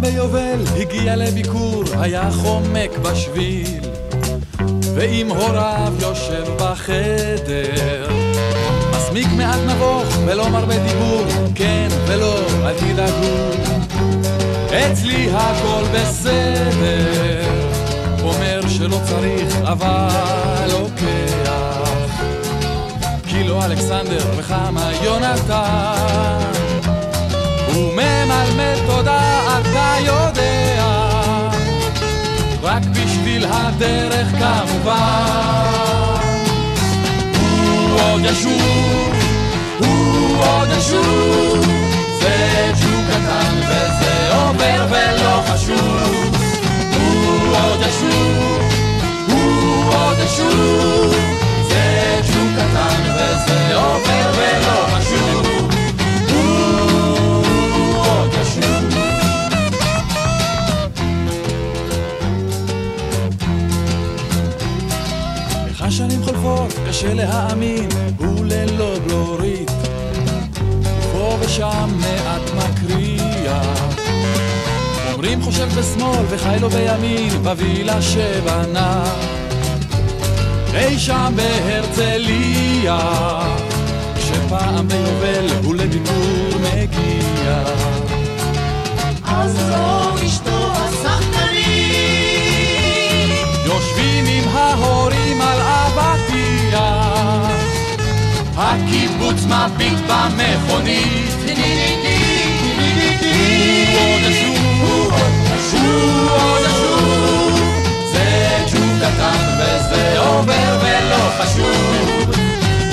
ביובל הגיע לביקור, היה חומק בשביל, ועם הוריו יושב בחדר, מסמיק מעט נבוך ולא מרבה דיבור, כן ולא, אל תדאגו, אצלי הכל בסדר. אומר שלא צריך אבל לוקח, כי לא אלכסנדר וכמה יונתן, הוא ממלמל תודה אתה יודע, רק בשביל הדרך כמובן. הוא עוד ישוב, הוא עוד ישוב, זה ג'וק קטן וזה עובר ולא חשוב. הוא עוד ישוב, הוא עוד ישוב, זה ג'וק קטן וזה עובר ולא חשוב. הוא עוד ישוב. איך השנים חולפות, קשה להאמין, הוא ללא בלורית, פה ושם מעט מקריאה, אומרים חושב בשמאל וחי לו בימין, בווילה שבנה אי שם בהרצליה, כשפעם ביובל הוא לביקור מגיע. אז זו אשתו השחקנית, יושבים עם ההורים על אבטיה, הקיבוץ מביט במכונית, הוא עוד ישוב, הוא עוד ישוב, זה ג'וק קטן וזה עובר ולא חשוב.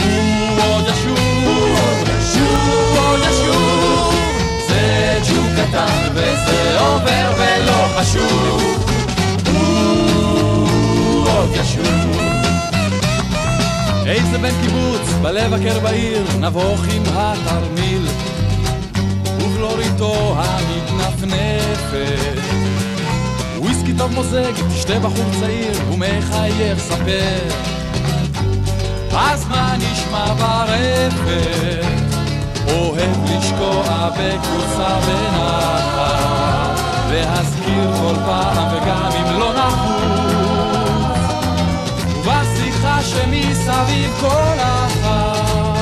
הוא עוד ישוב, הוא עוד ישוב, זה ג'וק קטן וזה עובר ולא חשוב. הוא עוד ישוב. איזה בן קיבוץ בלב הקר בעיר, נבוך עם התרמיל ובלוריתו המתנפנפת, וויסקי טוב מוזג, תשתה בחור צעיר ומחייך ספר, אז מה נשמע ברפת, אוהב לשקוע בקבוצה בנחת, להזכיר כל פעם וגם אם לא נחוץ, ובשיחה שמסביב כל אחת,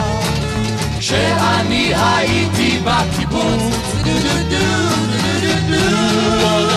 כשאני הייתי בקיבוץ, הוא עוד